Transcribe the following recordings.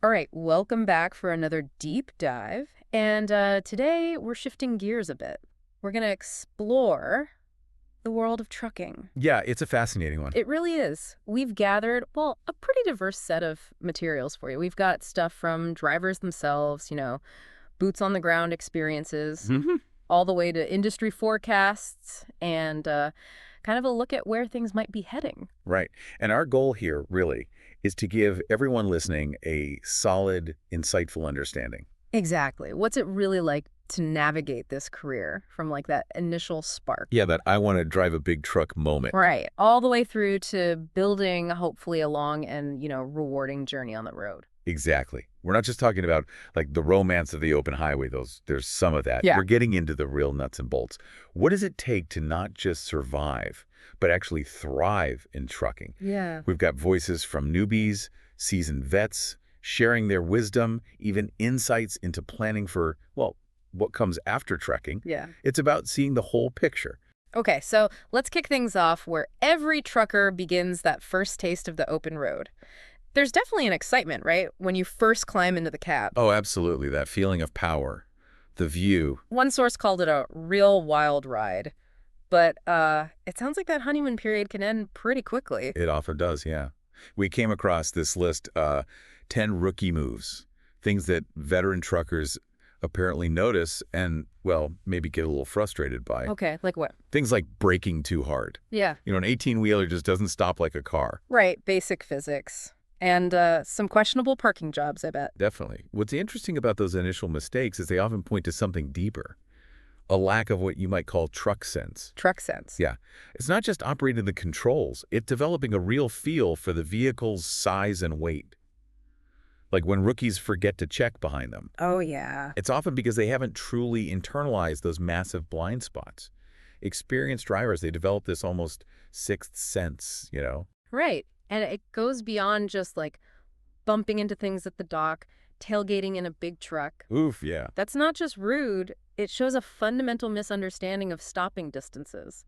All right, welcome back for another deep dive. And today we're shifting gears a bit. We're going to explore the world of trucking. Yeah, it's a fascinating one. It really is. We've gathered, well, a pretty diverse set of materials for you. We've got stuff from drivers themselves, boots on the ground experiences, Hmm. all the way to industry forecasts and kind of a look at where things might be heading. Right. And our goal here, really, is to give everyone listening a solid, insightful understanding. Exactly. What's it really like to navigate this career from like that initial spark? Yeah, that I want to drive a big truck moment. Right. All the way through to building hopefully a long and, rewarding journey on the road. Exactly. We're not just talking about like the romance of the open highway. There's some of that. Yeah. We're getting into the real nuts and bolts. What does it take to not just survive, but actually thrive in trucking? Yeah. We've got voices from newbies, seasoned vets, sharing their wisdom, even insights into planning for, well, what comes after trucking. Yeah. It's about seeing the whole picture. Okay, so let's kick things off where every trucker begins that first taste of the open road. There's definitely an excitement, right? When you first climb into the cab. Oh, absolutely. That feeling of power, the view. One source called it a real wild ride. But it sounds like that honeymoon period can end pretty quickly. It often does, yeah. We came across this list, 10 rookie moves, things that veteran truckers apparently notice and, well, maybe get a little frustrated by. Okay, like what? Things like braking too hard. Yeah. An 18-wheeler just doesn't stop like a car. Right, basic physics. And some questionable parking jobs, I bet. Definitely. What's interesting about those initial mistakes is they often point to something deeper, a lack of what you might call truck sense. Truck sense. Yeah. It's not just operating the controls, it's developing a real feel for the vehicle's size and weight. Like when rookies forget to check behind them. Oh, yeah. It's often because they haven't truly internalized those massive blind spots. Experienced drivers, they develop this almost sixth sense. Right. And it goes beyond just like bumping into things at the dock, tailgating in a big truck. Oof, yeah. That's not just rude. It shows a fundamental misunderstanding of stopping distances,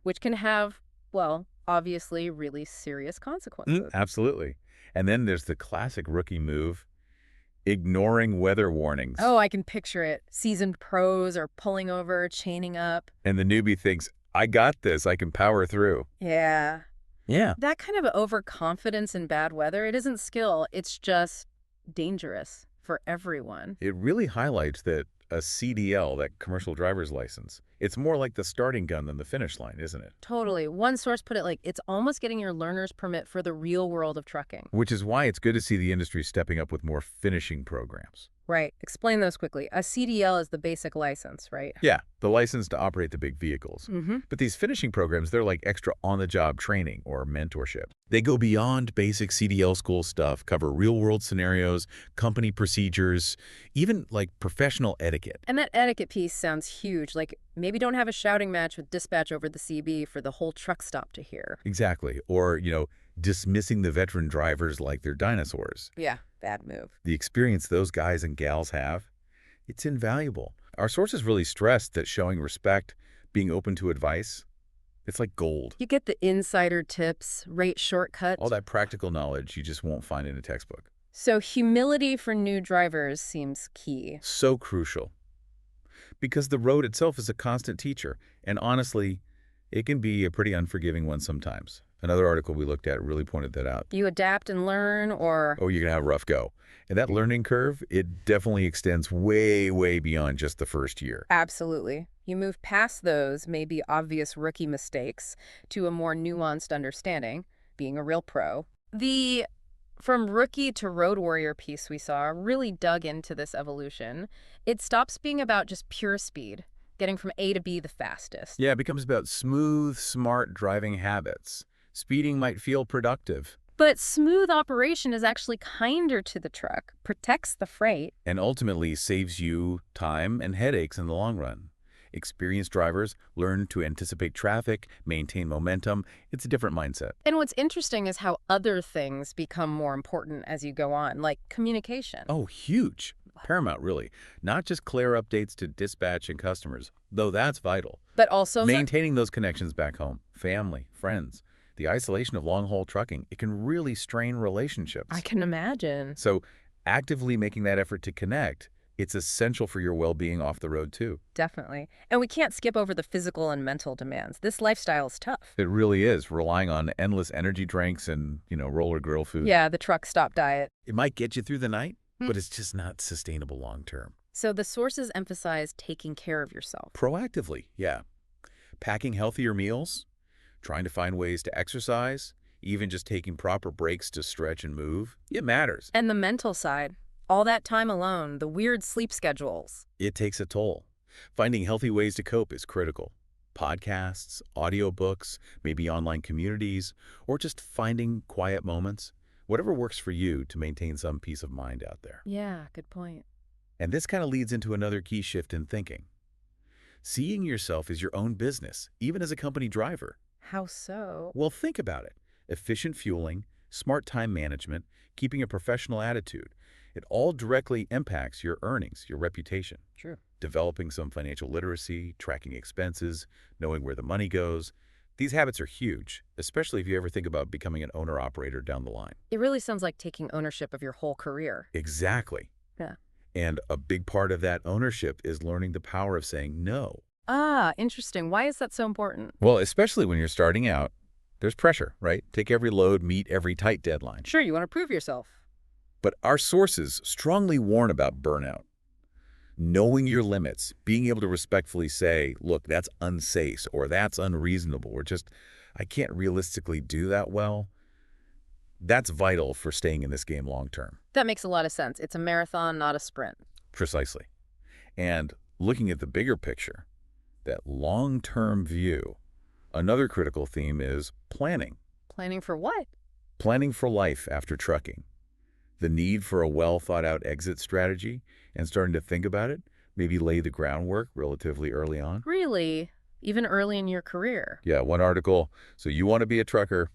which can have, well, obviously really serious consequences. Absolutely. And then there's the classic rookie move, ignoring weather warnings. Oh, I can picture it. Seasoned pros are pulling over, chaining up. And the newbie thinks, I got this, I can power through. Yeah. Yeah. That kind of overconfidence in bad weather, it isn't skill. It's just dangerous for everyone. It really highlights that a CDL, that commercial driver's license, it's more like the starting gun than the finish line, isn't it? Totally. One source put it like it's almost getting your learner's permit for the real world of trucking. Which is why it's good to see the industry stepping up with more finishing programs. Right. Explain those quickly. A CDL is the basic license, right? Yeah, the license to operate the big vehicles. Mm-hmm. But these finishing programs, they're like extra on-the-job training or mentorship. They go beyond basic CDL school stuff, cover real-world scenarios, company procedures, even like professional etiquette. And that etiquette piece sounds huge. Like maybe don't have a shouting match with dispatch over the CB for the whole truck stop to hear. Exactly. Or, dismissing the veteran drivers like they're dinosaurs. Yeah, bad move. The experience those guys and gals have, it's invaluable. Our sources really stressed that showing respect, being open to advice, it's like gold. You get the insider tips, rate shortcuts. All that practical knowledge you just won't find in a textbook. So humility for new drivers seems key. So crucial. Because the road itself is a constant teacher, and honestly, it can be a pretty unforgiving one sometimes. Another article we looked at really pointed that out. You adapt and learn, or... Oh, you're going to have a rough go. And that learning curve, it definitely extends way, way beyond just the first year. Absolutely. You move past those maybe obvious rookie mistakes to a more nuanced understanding, being a real pro. The From rookie to road warrior piece we saw really dug into this evolution. It stops being about just pure speed, getting from A to B the fastest. Yeah, it becomes about smooth, smart driving habits. Speeding might feel productive. But smooth operation is actually kinder to the truck, protects the freight. And ultimately saves you time and headaches in the long run. Experienced drivers learn to anticipate traffic, maintain momentum. It's a different mindset. And what's interesting is how other things become more important as you go on, like communication. Oh, huge. Paramount, really. Not just clear updates to dispatch and customers, though that's vital. But also Maintaining those connections back home, family, friends. The isolation of long-haul trucking, it can really strain relationships. I can imagine. So Actively making that effort to connect, it's essential for your well-being off the road too. Definitely. And we can't skip over the physical and mental demands. This lifestyle is tough. It really is, relying on endless energy drinks and, roller grill food. Yeah, the truck stop diet. It might get you through the night, Hmm. but it's just not sustainable long term. So the sources emphasize taking care of yourself. Proactively, yeah. Packing healthier meals, trying to find ways to exercise, even just taking proper breaks to stretch and move, it matters. And the mental side, all that time alone, the weird sleep schedules. It takes a toll. Finding healthy ways to cope is critical. Podcasts, audiobooks, maybe online communities, or just finding quiet moments. Whatever works for you to maintain some peace of mind out there. Yeah, good point. And this kind of leads into another key shift in thinking. Seeing yourself as your own business, even as a company driver. How so? Well, think about it. Efficient fueling, smart time management, keeping a professional attitude. It all directly impacts your earnings, your reputation. True. Developing some financial literacy, tracking expenses, knowing where the money goes. These habits are huge, especially if you ever think about becoming an owner-operator down the line. It really sounds like taking ownership of your whole career. Exactly. Yeah. And a big part of that ownership is learning the power of saying no. Ah, interesting. Why is that so important? Well, especially when you're starting out, there's pressure, right? Take every load, meet every tight deadline. Sure, you want to prove yourself. But our sources strongly warn about burnout. Knowing your limits, being able to respectfully say, look, that's unsafe, or that's unreasonable, or just, I can't realistically do that well, that's vital for staying in this game long term. That makes a lot of sense. It's a marathon, not a sprint. Precisely. And looking at the bigger picture, that long-term view, another critical theme is planning. Planning for what? Planning for life after trucking. The need for a well-thought-out exit strategy and starting to think about it, maybe lay the groundwork relatively early on. Really? Even early in your career? Yeah, one article, so you want to be a trucker,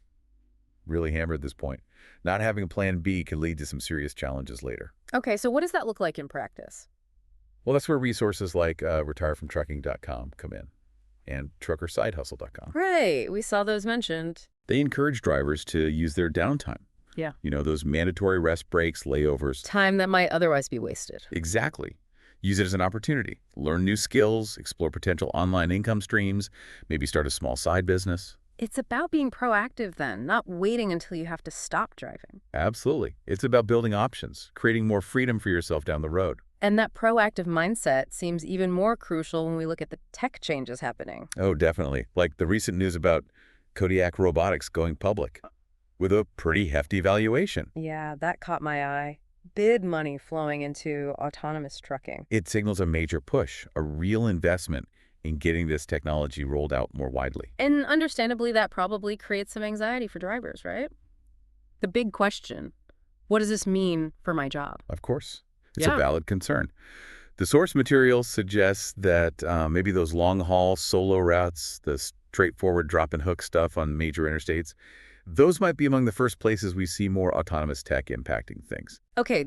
really hammered this point. Not having a plan B can lead to some serious challenges later. Okay, so what does that look like in practice? Well, that's where resources like retirefromtrucking.com come in and truckersidehustle.com. Right, we saw those mentioned. They encourage drivers to use their downtime. Yeah. Those mandatory rest breaks, layovers. Time that might otherwise be wasted. Exactly. Use it as an opportunity. Learn new skills, explore potential online income streams, maybe start a small side business. It's about being proactive then, not waiting until you have to stop driving. Absolutely. It's about building options, creating more freedom for yourself down the road. And that proactive mindset seems even more crucial when we look at the tech changes happening. Oh, definitely. Like the recent news about Kodiak Robotics going public with a pretty hefty valuation. Yeah, that caught my eye. Big money flowing into autonomous trucking. It signals a major push, a real investment in getting this technology rolled out more widely. And understandably, that probably creates some anxiety for drivers, right? The big question, what does this mean for my job? Of course. It's Yeah. a valid concern. The source material suggests that maybe those long-haul solo routes, the straightforward drop-and-hook stuff on major interstates, those might be among the first places we see more autonomous tech impacting things. Okay,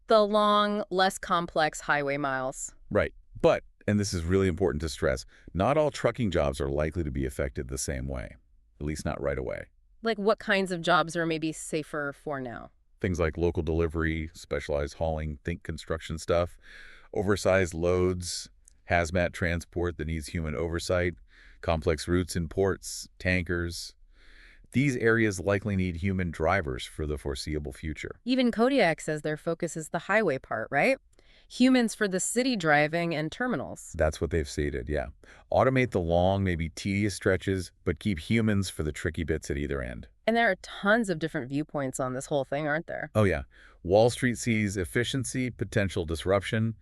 the long, less complex highway miles. Right. But, and this is really important to stress, not all trucking jobs are likely to be affected the same way, at least not right away. Like what kinds of jobs are maybe safer for now? Things like local delivery, specialized hauling, think construction stuff, oversized loads, hazmat transport that needs human oversight, complex routes in ports, tankers. These areas likely need human drivers for the foreseeable future. Even Kodiak says their focus is the highway part, right? Humans for the city driving and terminals. That's what they've stated, yeah. Automate the long, maybe tedious stretches, but keep humans for the tricky bits at either end. And there are tons of different viewpoints on this whole thing, aren't there? Oh, yeah. Wall Street sees efficiency, potential disruption.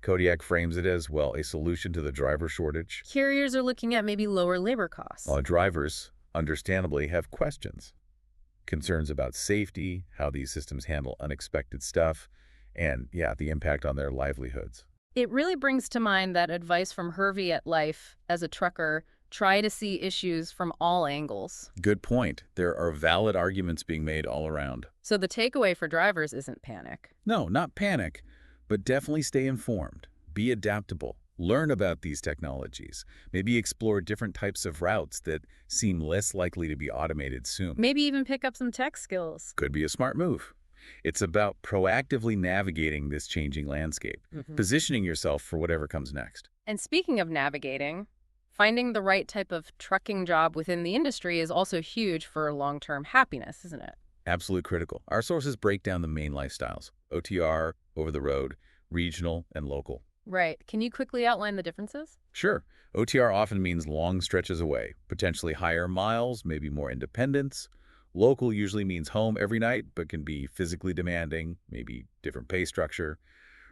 Kodiak frames it as, well, a solution to the driver shortage. Carriers are looking at maybe lower labor costs. Drivers, understandably, have questions. Concerns about safety, how these systems handle unexpected stuff, and, yeah, the impact on their livelihoods. It really brings to mind that advice from Hervey at Life as a trucker, try to see issues from all angles. Good point. There are valid arguments being made all around. So the takeaway for drivers isn't panic. No, not panic, but definitely stay informed. Be adaptable. Learn about these technologies. Maybe explore different types of routes that seem less likely to be automated soon. Maybe even pick up some tech skills. Could be a smart move. It's about proactively navigating this changing landscape, positioning yourself for whatever comes next. And speaking of navigating, finding the right type of trucking job within the industry is also huge for long-term happiness, isn't it? Absolutely critical. Our sources break down the main lifestyles: OTR, over the road, regional, and local. Right. Can you quickly outline the differences? Sure, OTR often means long stretches away, potentially higher miles, maybe more independence. Local usually means home every night, but can be physically demanding, maybe different pay structure.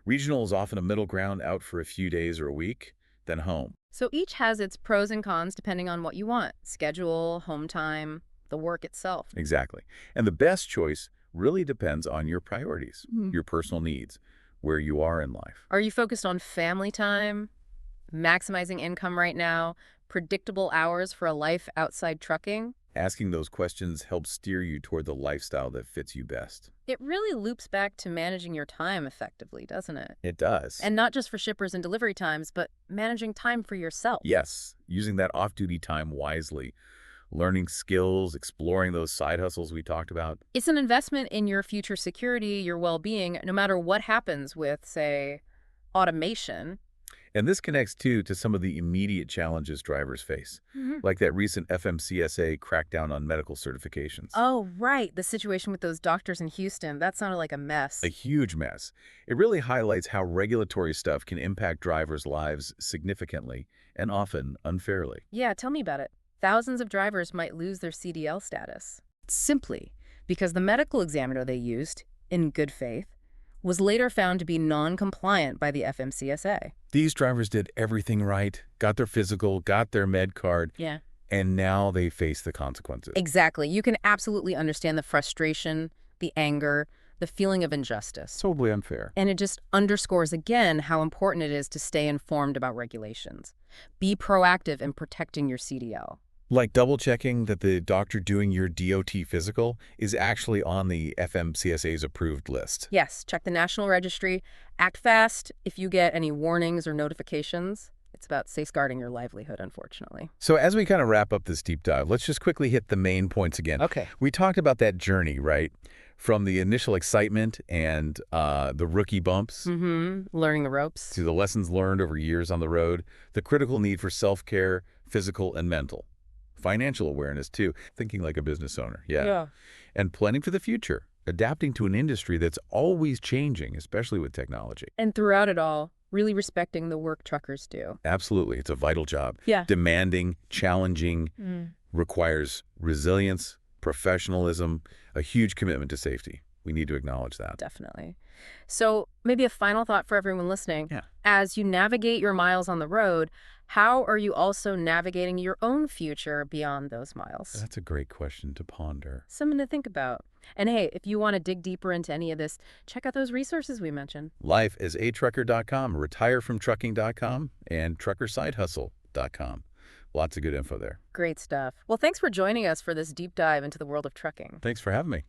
Regional is often a middle ground, out for a few days or a week, then home. So each has its pros and cons depending on what you want: schedule, home time, the work itself. Exactly. And the best choice really depends on your priorities, Mhm. your personal needs, where you are in life. Are you focused on family time, maximizing income right now, predictable hours for a life outside trucking? Asking those questions helps steer you toward the lifestyle that fits you best. It really loops back to managing your time effectively, doesn't it? It does. And not just for shippers and delivery times, but managing time for yourself. Yes, using that off-duty time wisely, learning skills, exploring those side hustles we talked about. It's an investment in your future security, your well-being, no matter what happens with, say, automation. And this connects, too, to some of the immediate challenges drivers face, like that recent FMCSA crackdown on medical certifications. Oh, right. The situation with those doctors in Houston, that sounded like a mess. A huge mess. It really highlights how regulatory stuff can impact drivers' lives significantly and often unfairly. Yeah, tell me about it. Thousands of drivers might lose their CDL status simply because the medical examiner they used, in good faith, was later found to be non-compliant by the FMCSA. These drivers did everything right, got their physical, got their med card, Yeah. and now they face the consequences. Exactly. You can absolutely understand the frustration, the anger, the feeling of injustice. Totally unfair. And it just underscores again how important it is to stay informed about regulations. Be proactive in protecting your CDL. Like double-checking that the doctor doing your DOT physical is actually on the FMCSA's approved list. Yes, check the National Registry. Act fast if you get any warnings or notifications. It's about safeguarding your livelihood, unfortunately. So as we kind of wrap up this deep dive, let's just quickly hit the main points again. Okay. We talked about that journey, right? From the initial excitement and the rookie bumps Learning the ropes. to the lessons learned over years on the road, the critical need for self-care, physical and mental. Financial awareness, too, thinking like a business owner, and planning for the future, adapting to an industry that's always changing, especially with technology. And throughout it all, really respecting the work truckers do. Absolutely. It's a vital job. Yeah. Demanding, challenging, requires resilience, professionalism, a huge commitment to safety. We need to acknowledge that. Definitely. So maybe a final thought for everyone listening. Yeah. As you navigate your miles on the road, how are you also navigating your own future beyond those miles? That's a great question to ponder. Something to think about. And hey, if you want to dig deeper into any of this, check out those resources we mentioned. LifeasaTrucker.com, retirefromtrucking.com, and truckersidehustle.com. Lots of good info there. Great stuff. Well, thanks for joining us for this deep dive into the world of trucking. Thanks for having me.